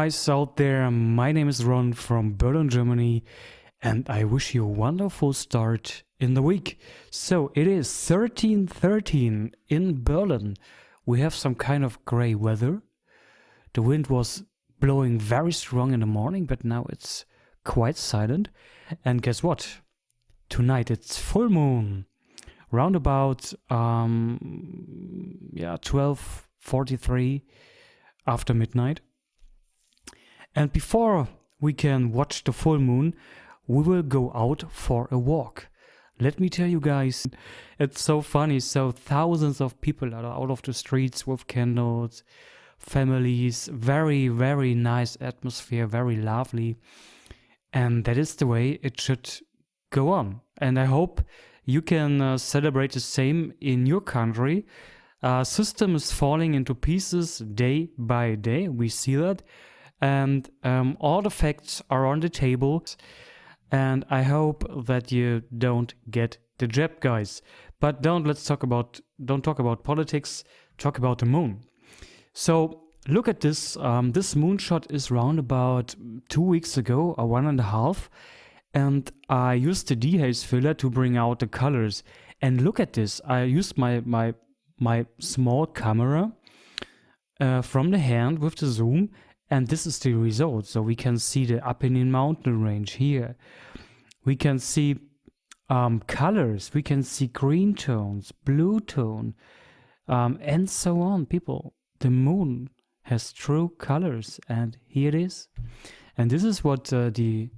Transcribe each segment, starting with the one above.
guys out there, my name is Ron from Berlin, Germany, and I wish you a wonderful start in the week. So it is 13:13 in Berlin. We have some kind of gray weather. The wind was blowing very strong in the morning, but now it's quite silent. And guess what? Tonight it's full moon, round about 12:43 after midnight. And before we can watch the full moon, we will go out for a walk. Let me tell you guys, it's so funny. So thousands of people are out of the streets with candles, families, very, very nice atmosphere, very lovely. And that is the way it should go on. And I hope you can celebrate the same in your country. System is falling into pieces day by day. We see that. And all the facts are on the table. And I hope that you don't get the jab, guys. But don't talk about politics. Talk about the moon. So look at this. This moonshot is round about 2 weeks ago, or 1.5. And I used the dehaze filler to bring out the colors. And look at this. I used my small camera from the hand with the zoom. And this is the result. So we can see the Apennine mountain range here. We can see colors. We can see green tones, blue tone, and so on. People, the moon has true colors, and here it is. And this is what the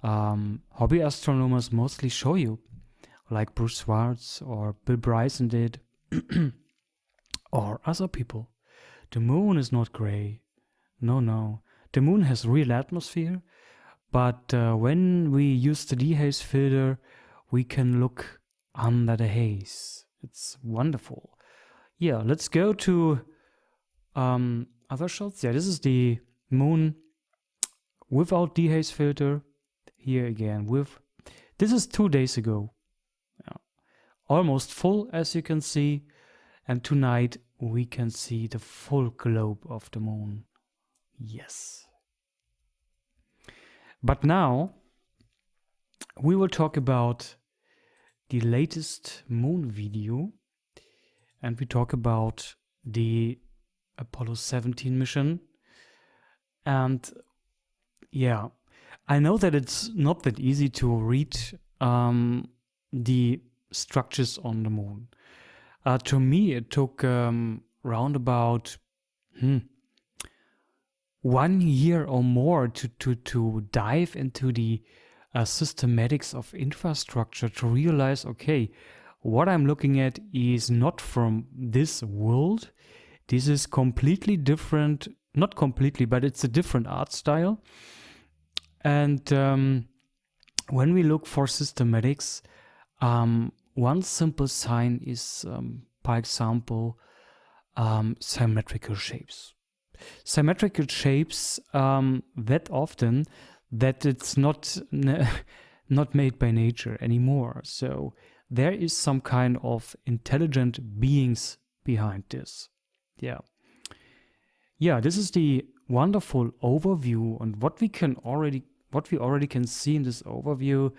hobby astronomers mostly show you, like Bruce Schwartz or Bill Bryson did, or other people. The moon is not gray. No. The moon has real atmosphere, but when we use the dehaze filter, we can look under the haze. It's wonderful. Yeah, let's go to other shots. Yeah, this is the moon without dehaze filter. Here again with, this is 2 days ago. Yeah. Almost full, as you can see. And tonight we can see the full globe of the moon. Yes. But now we will talk about the latest moon video, and we talk about the Apollo 17 mission. And yeah, I know that it's not that easy to read the structures on the moon. To me, it took round about 1 year or more to dive into the systematics of infrastructure, to realize, okay, what I'm looking at is not from this world. This is completely different, not completely, but it's a different art style. And when we look for systematics, one simple sign is, for example, symmetrical shapes. Symmetrical shapes that often that it's not made by nature anymore. So there is some kind of intelligent beings behind this. Yeah, this is the wonderful overview, and what we already can see in this overview,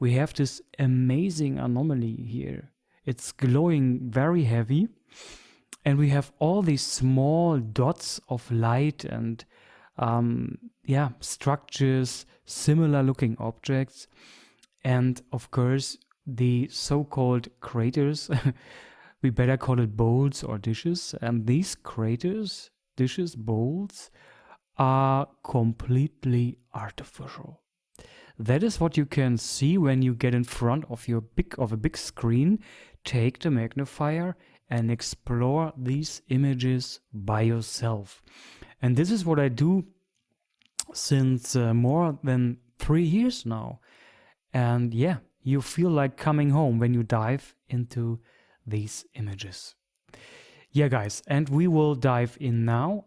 we have this amazing anomaly here. It's glowing very heavy. And we have all these small dots of light and structures, similar looking objects. And of course, the so-called craters, we better call it bowls or dishes. And these craters, dishes, bowls, are completely artificial. That is what you can see when you get in front of a big screen, take the magnifier and explore these images by yourself. And this is what I do since more than 3 years now. And yeah, you feel like coming home when you dive into these images. Yeah, guys, and we will dive in now.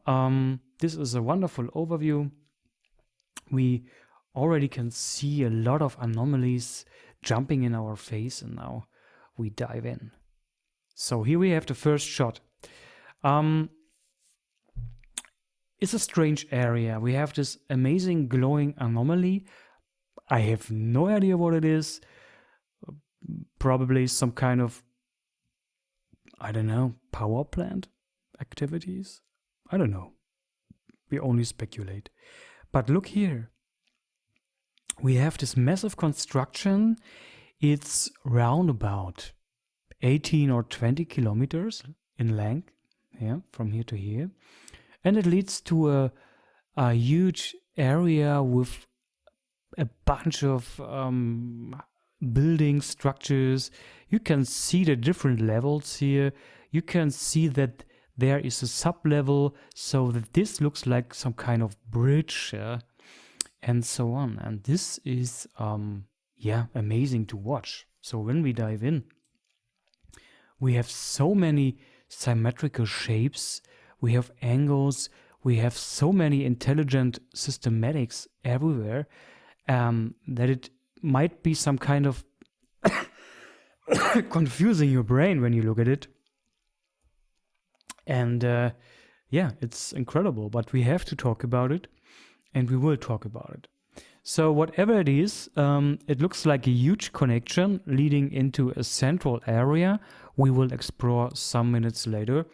This is a wonderful overview. We already can see a lot of anomalies jumping in our face, and now we dive in. So here we have the first shot. it's a strange area. We have this amazing glowing anomaly. I have no idea what it is. Probably some kind of, I don't know, power plant activities. I don't know. We only speculate. But look here. We have this massive construction. It's round about 18 or 20 kilometers in length, yeah, from here to here. And it leads to a huge area with a bunch of building structures. You can see the different levels here. You can see that there is a sub-level, so that this looks like some kind of bridge, and so on. And this is, amazing to watch. So when we dive in, we have so many symmetrical shapes, we have angles, we have so many intelligent systematics everywhere, that it might be some kind of confusing your brain when you look at it. And it's incredible, but we have to talk about it, and we will talk about it. So whatever it is, it looks like a huge connection leading into a central area we will explore some minutes later.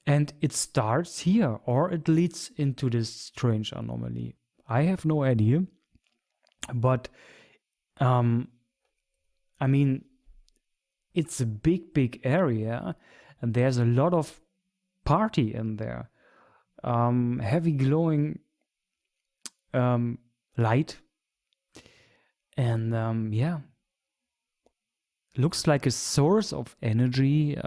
And it starts here, or it leads into this strange anomaly. I have no idea. But, it's a big area, and there's a lot of party in there. Heavy glowing light. And looks like a source of energy.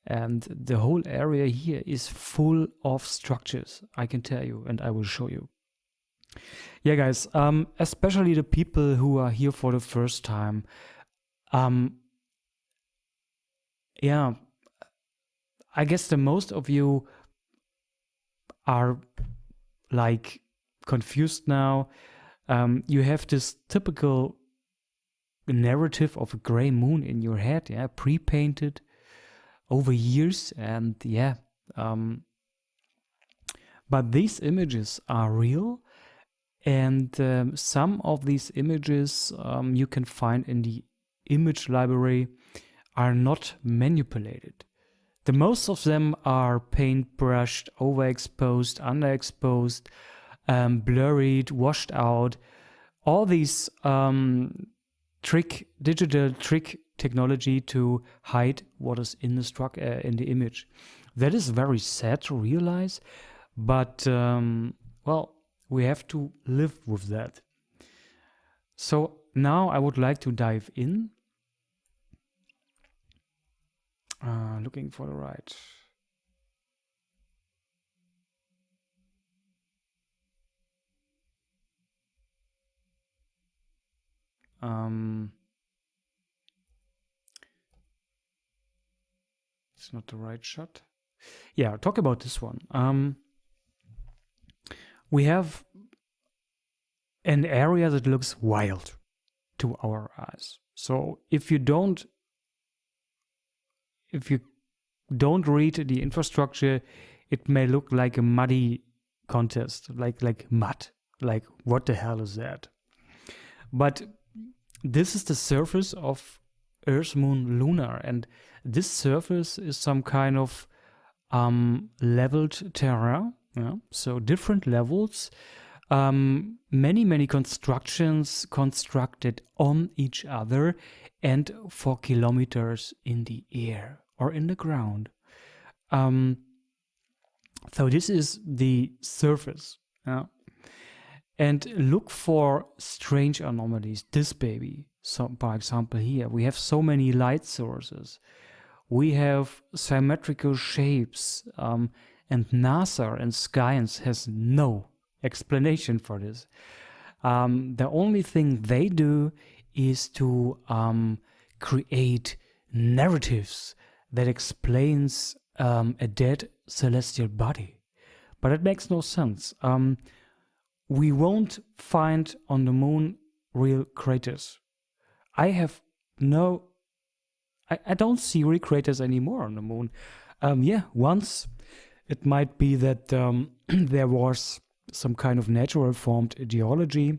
And the whole area here is full of structures, I can tell you, and I will show you. Yeah, guys, especially the people who are here for the first time. I guess the most of you are like confused now. You have this typical narrative of a gray moon in your head, pre-painted over years, and but these images are real, and some of these images you can find in the image library are not manipulated. The most of them are paintbrushed, overexposed, underexposed, blurred, washed out. All these digital trick technology to hide what is in in the image. That is very sad to realize, but we have to live with that. So now I would like to dive in. Looking for the right. It's not the right shot. Yeah, talk about this one. We have an area that looks wild to our eyes. So if you don't read the infrastructure, it may look like a muddy contest, like mud. Like, what the hell is that? But this is the surface of Earth, Moon, Lunar, and this surface is some kind of leveled terrain. Yeah? So different levels, many constructions constructed on each other and for kilometers in the air or in the ground. So this is the surface. Yeah? And look for strange anomalies. This baby. So, for example, here we have so many light sources. We have symmetrical shapes, and NASA and science has no explanation for this. The only thing they do is to create narratives that explains a dead celestial body, but it makes no sense. We won't find on the moon real craters. I don't see real craters anymore on the moon. Once It might be that there was some kind of natural formed geology,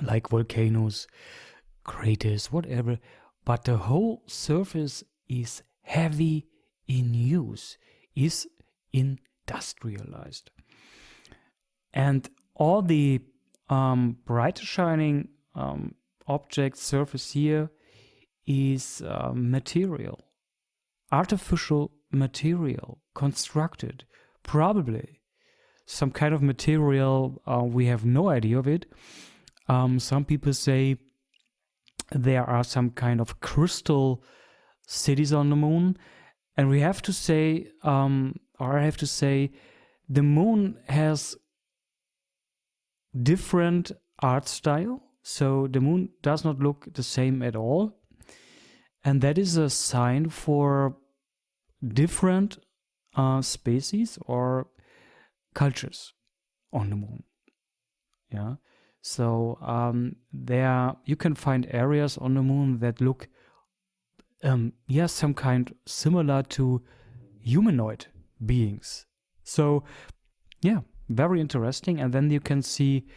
like volcanoes, craters, whatever, but the whole surface is heavy in use, is industrialized. And all the bright shining object surface here is material, artificial material, constructed, probably some kind of material, we have no idea of it. Some people say there are some kind of crystal cities on the moon, and we have to say, or I have to say, the moon has different art style, so the moon does not look the same at all, and that is a sign for different species or cultures on the moon. Yeah, so there you can find areas on the moon that look some kind similar to humanoid beings. So yeah, very interesting. And then you can see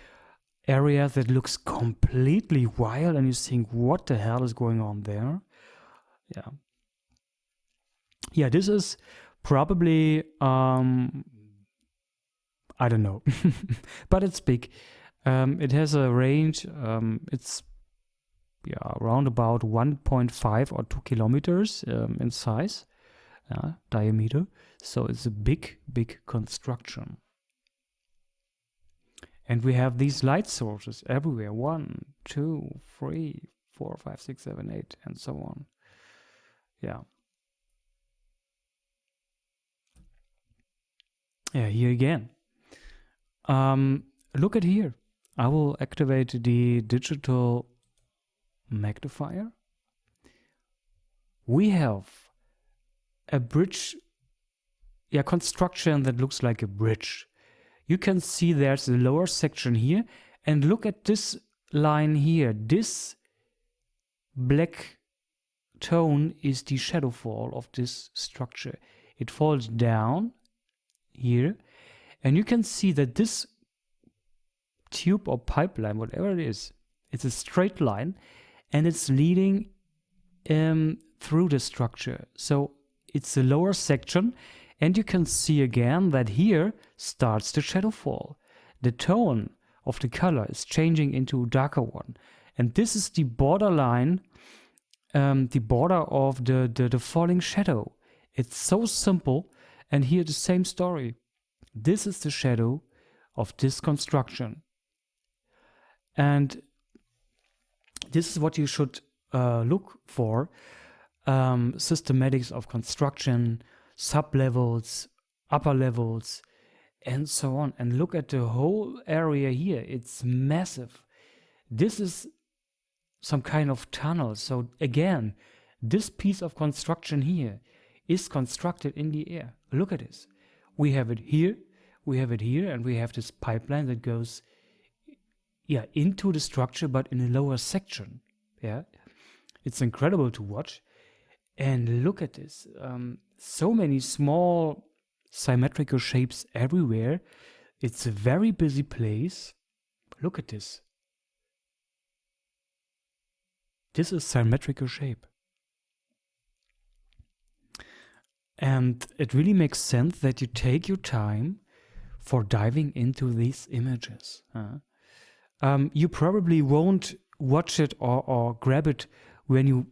areas that looks completely wild, and you think, what the hell is going on there? Yeah, this is probably I don't know, but it's big. It has a range. It's around about 1.5 or 2 kilometers in size, diameter. So it's a big construction. And we have these light sources everywhere. 1, 2, 3, 4, 5, 6, 7, 8, and so on. Yeah. Yeah, here again. Look at here. I will activate the digital magnifier. We have a bridge, construction that looks like a bridge. You can see there's the lower section here, and look at this line here. This black tone is the shadow fall of this structure. It falls down here, and you can see that this tube or pipeline, whatever it is, it's a straight line, and it's leading through the structure. So it's the lower section, and you can see again that here starts the shadow fall. The tone of the color is changing into a darker one, and this is the borderline, the border of the falling shadow. It's so simple, and here the same story. This is the shadow of this construction, and this is what you should look for. Systematics of construction, sub-levels, upper levels, and so on. And look at the whole area here. It's massive. This is some kind of tunnel. So again, this piece of construction here is constructed in the air. Look at this. We have it here, and we have this pipeline that goes into the structure, but in a lower section. Yeah, it's incredible to watch. And look at this. So many small symmetrical shapes everywhere. It's a very busy place. Look at this. This is symmetrical shape. And it really makes sense that you take your time for diving into these images. You probably won't watch it or grab it when you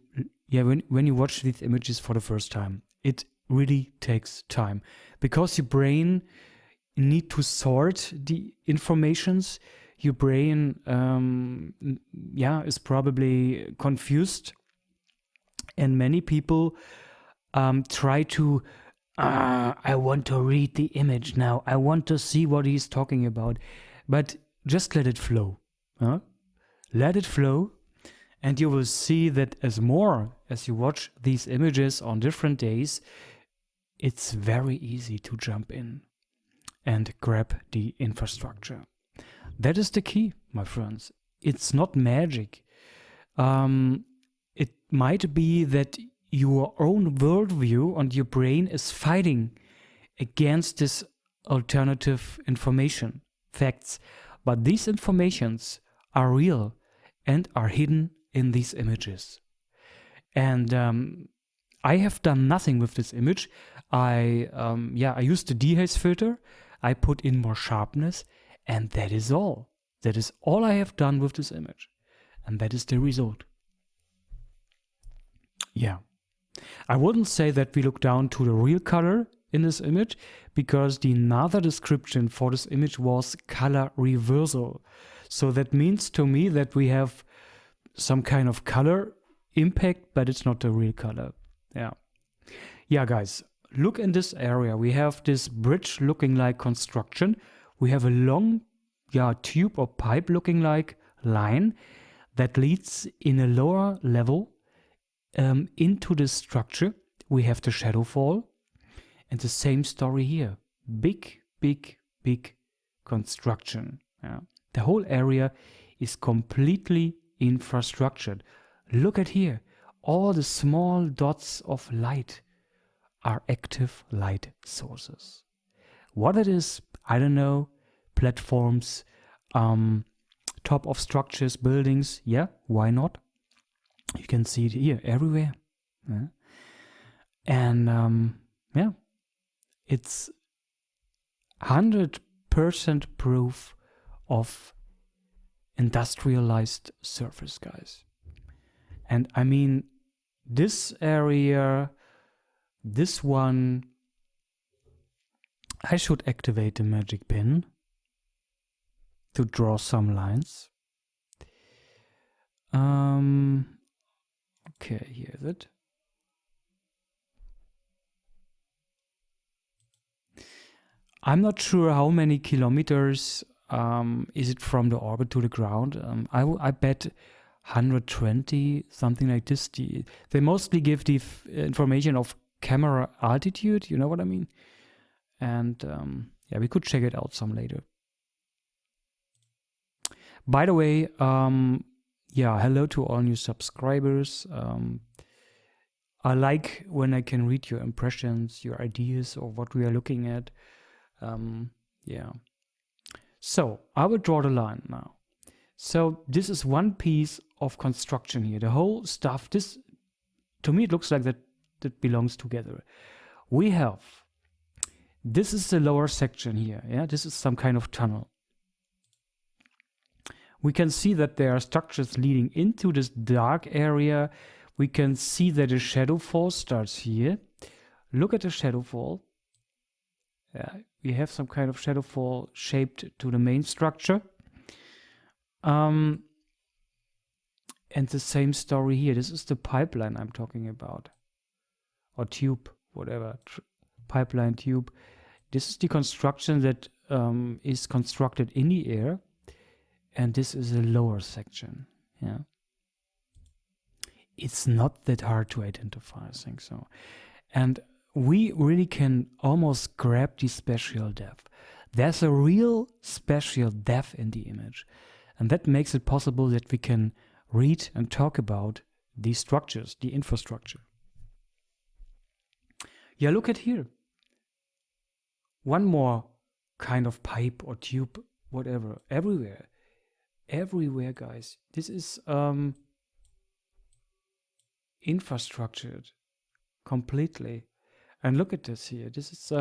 watch these images for the first time. It really takes time because your brain need to sort the informations. Your brain is probably confused, and many people try to I want to read the image now, I want to see what he's talking about, but just let it flow. Let it flow, and you will see that as you watch these images on different days, it's very easy to jump in and grab the infrastructure. That is the key, my friends. It's not magic. It might be that your own worldview and your brain is fighting against this alternative information, facts. But these informations are real and are hidden in these images. And I have done nothing with this image. I used the dehaze filter. I put in more sharpness, and that is all. That is all I have done with this image. And that is the result. Yeah. I wouldn't say that we look down to the real color in this image, because the another description for this image was color reversal. So that means to me that we have some kind of color impact, but it's not the real color. Yeah, guys, look in this area. We have this bridge looking like construction. We have a long tube or pipe looking like line that leads in a lower level into the structure. We have the shadow fall, and the same story here. Big construction. The whole area is completely infrastructured. Look at here. All the small dots of light are active light sources. What it is, I don't know. Platforms, top of structures, buildings. Yeah, why not? You can see it here everywhere. And it's 100% proof of industrialized surface, guys. And I mean, this area, this one, I should activate the magic pen to draw some lines. Okay, here is it. I'm not sure how many kilometers is it from the orbit to the ground. I bet 120, something like this. They mostly give the information of camera altitude, you know what I mean? And we could check it out some later. By the way, hello to all new subscribers. I like when I can read your impressions, your ideas, or what we are looking at. So I will draw the line now. So this is one piece of construction here. The whole stuff, this, to me, it looks like that belongs together. We have, this is the lower section here. Yeah, this is some kind of tunnel. We can see that there are structures leading into this dark area. We can see that the shadow fall starts here. Look at the shadow fall. We have some kind of shadow fall shaped to the main structure. And the same story here. This is the pipeline I'm talking about. Or tube, whatever. Pipeline tube. This is the construction that is constructed in the air. And this is a lower section. Yeah. It's not that hard to identify, I think so. And we really can almost grab the spatial depth. There's a real spatial depth in the image. And that makes it possible that we can read and talk about these structures, the infrastructure. Yeah, look at here. One more kind of pipe or tube, whatever, everywhere. Everywhere, guys. This is infrastructured completely. And look at this here. This is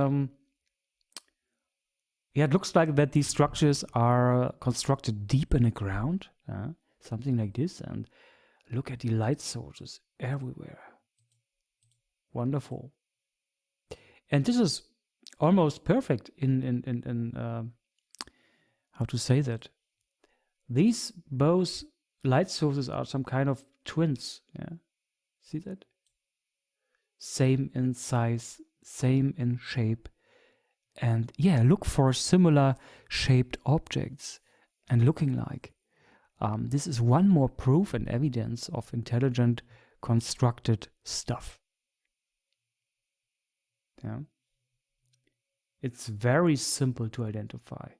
it looks like that these structures are constructed deep in the ground, something like this. And look at the light sources everywhere. Wonderful. And this is almost perfect in how to say that. These both light sources are some kind of twins. Yeah, see that? Same in size, same in shape. And yeah, look for similar shaped objects and looking like. This is one more proof and evidence of intelligent constructed stuff. Yeah. It's very simple to identify.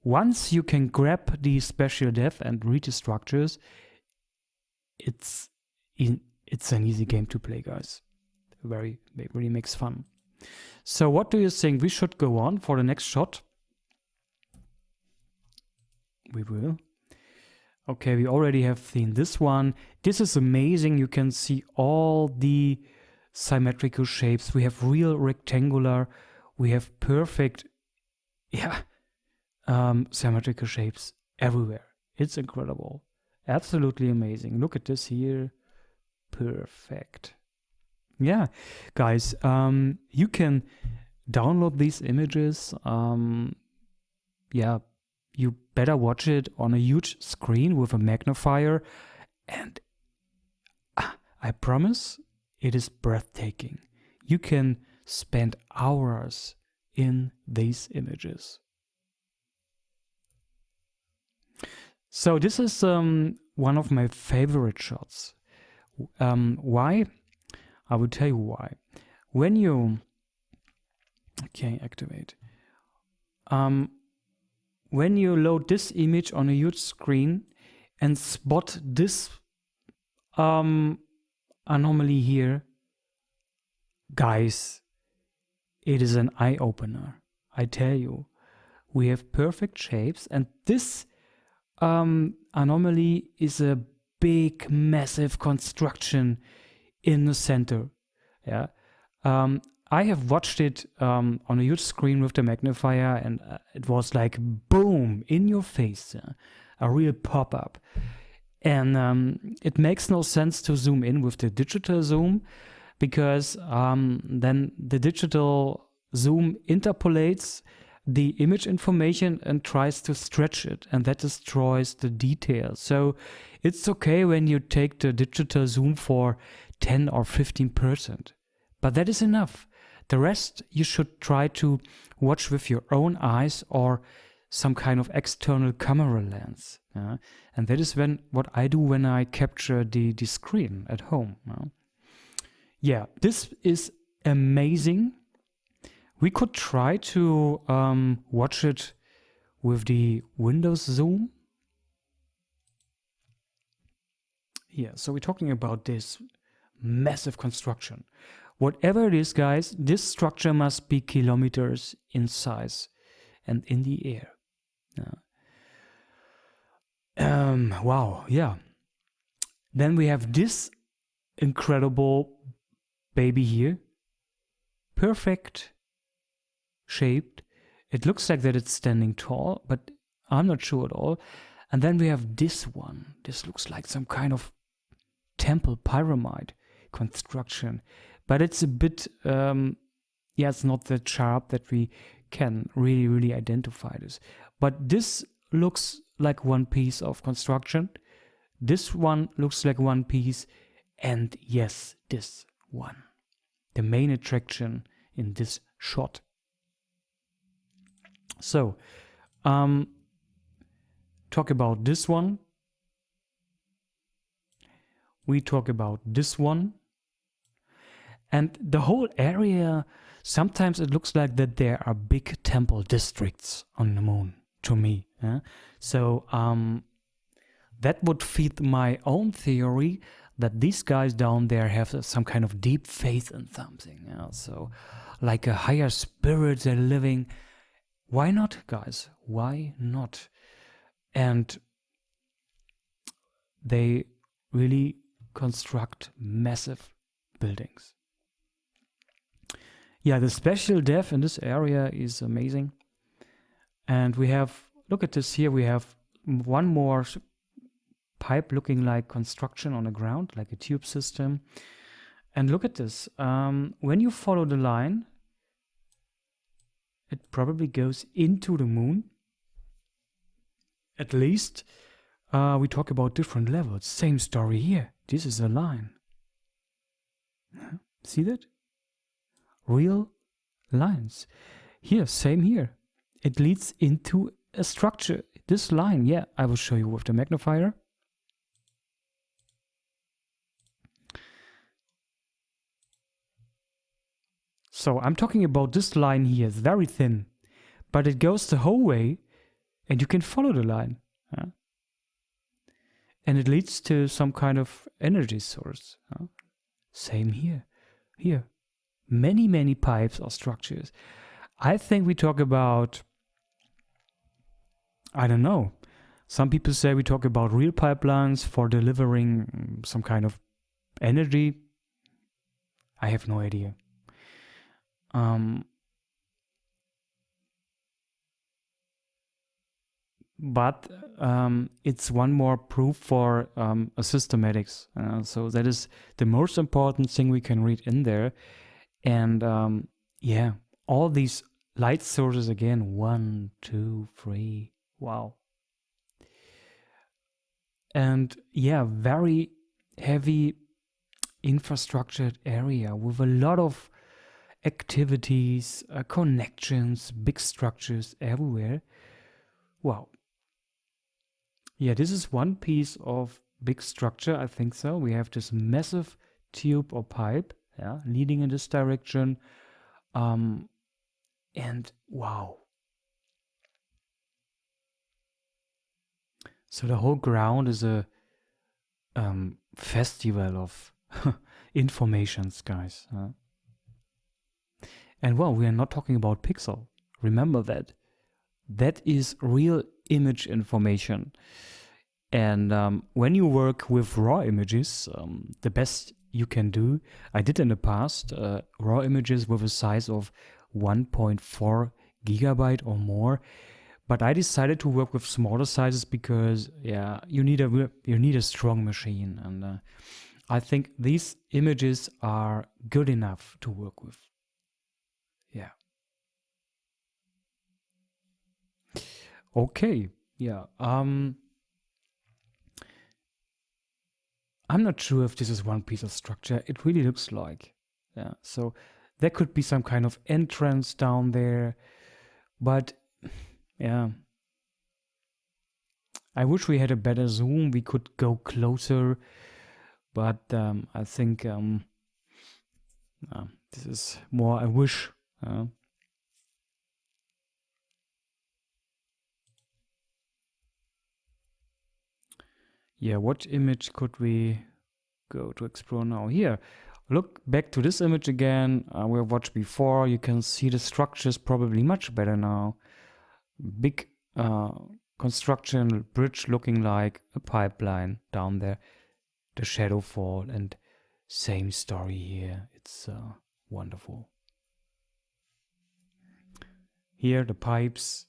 Once you can grab the spatial depth and read the structures, it's an easy game to play, guys. really makes fun. So what do you think? We should go on for the next shot. We will. Okay, we already have seen this one. This is amazing. You can see all the symmetrical shapes. We have real rectangular. We have perfect, symmetrical shapes everywhere. It's incredible. Absolutely amazing. Look at this here. Perfect. Yeah, guys, you can download these images. You better watch it on a huge screen with a magnifier, and I promise it is breathtaking. You can spend hours in these images. So this is one of my favorite shots. Why? I will tell you why. When you activate. When you load this image on a huge screen and spot this anomaly here, guys, it is an eye-opener. I tell you, we have perfect shapes, and this anomaly is a big, massive construction in the center. Yeah. I have watched it on a huge screen with the magnifier, and it was like boom in your face, a real pop-up. And it makes no sense to zoom in with the digital zoom, because then the digital zoom interpolates the image information and tries to stretch it, and that destroys the detail. So it's okay when you take the digital zoom for 10 or 15%, but that is enough. The rest you should try to watch with your own eyes or some kind of external camera lens. And that is what I do when I capture the screen at home. Yeah, this is amazing. We could try to watch it with the Windows zoom. Yeah, so we're talking about this massive construction. Whatever it is, guys, this structure must be kilometers in size and in the air. Wow, yeah. Then we have this incredible baby here. Perfect shaped. It looks like that it's standing tall, but I'm not sure at all. And then we have this one. This looks like some kind of temple pyramid construction. But it's a bit, it's not that sharp that we can really identify this. But this looks like one piece of construction. This one looks like one piece. And yes, this one. The main attraction in this shot. So, talk about this one. We talk about this one. And the whole area, sometimes it looks like that there are big temple districts on the moon, to me. So that would feed my own theory that these guys down there have some kind of deep faith in something. So like a higher spirit they're living. Why not, guys? Why not? And they really construct massive buildings. Yeah, the special depth in this area is amazing. And we have, look at this here, we have one more pipe looking like construction on the ground, like a tube system. And look at this. When you follow the line, it probably goes into the moon. At least we talk about different levels. Same story here. This is a line. See that? Real lines. Here, same here. It leads into a structure. This line, yeah, I will show you with the magnifier. So I'm talking about this line here. It's very thin, but it goes the whole way and you can follow the line. And it leads to some kind of energy source. Same here. Here, many pipes or structures. I think we talk about, I don't know, some people say we talk about real pipelines for delivering some kind of energy. I have no idea. But it's one more proof for a systematics. So that is the most important thing we can read in there. And yeah, all these light sources again, 1, 2, 3, wow. And yeah, very heavy infrastructured area with a lot of activities, connections, big structures everywhere. Wow. Yeah, this is one piece of big structure, I think so. We have this massive tube or pipe, yeah, leading in this direction. And wow. So the whole ground is a festival of informations, guys. And well, we are not talking about pixel. Remember that. That is real image information. And when you work with raw images, the best you can do, I did in the past, raw images with a size of 1.4 gigabyte or more. But I decided to work with smaller sizes because, yeah, you need a strong machine, and I think these images are good enough to work with. Yeah. Okay. Yeah. I'm not sure if this is one piece of structure. It really looks like. Yeah. So there could be some kind of entrance down there, but yeah. I wish we had a better zoom. We could go closer, but I think this is more a wish. Yeah, what image could we go to explore now? Here, look back to this image again. We have watched before. You can see the structure is probably much better now. Big construction bridge looking like a pipeline down there. The shadow fall, and same story here. It's wonderful. Here the pipes.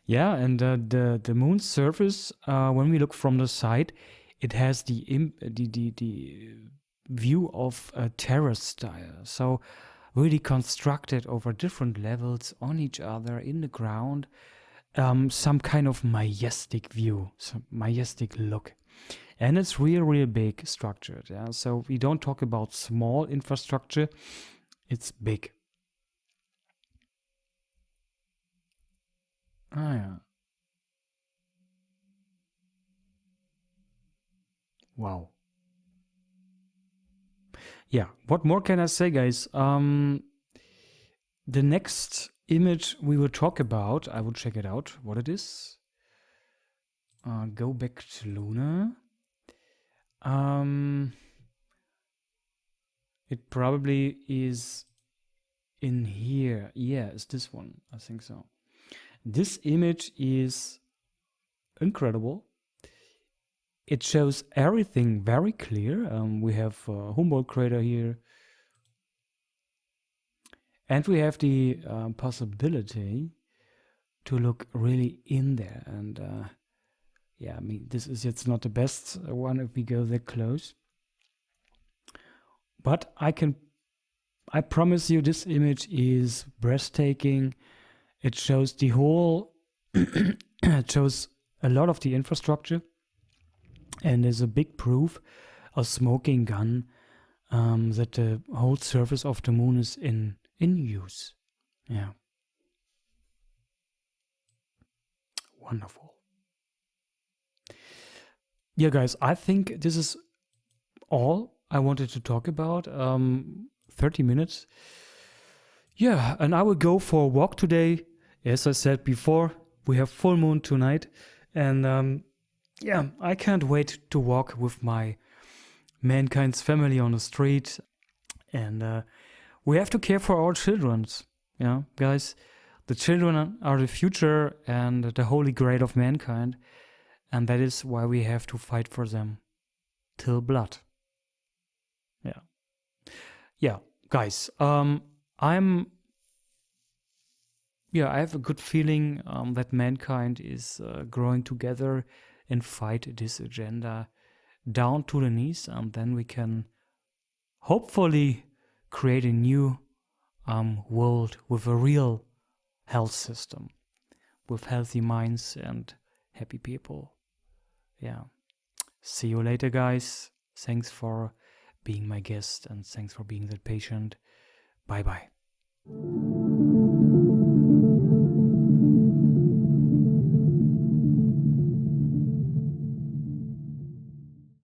Yeah, and the moon's surface, when we look from the side, it has the view of a terrace style. So really constructed over different levels on each other in the ground. Some kind of majestic view, some majestic look. And it's real big structured. Yeah? So we don't talk about small infrastructure, it's big. Ah, yeah. Wow. Yeah, what more can I say, guys? The next image we will talk about, I will check it out, what it is. Go back to Luna. It probably is in here. Yeah, it's this one. I think so. This image is incredible. It shows everything very clear. We have Humboldt crater here. And we have the possibility to look really in there. And yeah, I mean, it's not the best one if we go that close. But I promise you this image is breathtaking. It shows the whole, it shows a lot of the infrastructure. And there's a big proof, a smoking gun, that the whole surface of the moon is in use. Yeah. Wonderful. Yeah, guys, I think this is all I wanted to talk about. 30 minutes. Yeah, and I will go for a walk today As I said before, we have full moon tonight, and yeah, I can't wait to walk with my mankind's family on the street, and we have to care for our children. Yeah, guys, the children are the future and the holy grail of mankind, and that is why we have to fight for them till blood. Yeah, guys, I have a good feeling that mankind is growing together and fight this agenda down to the knees, and then we can hopefully create a new world with a real health system, with healthy minds and happy people. Yeah. See you later, guys. Thanks for being my guest and thanks for being that patient. Bye bye.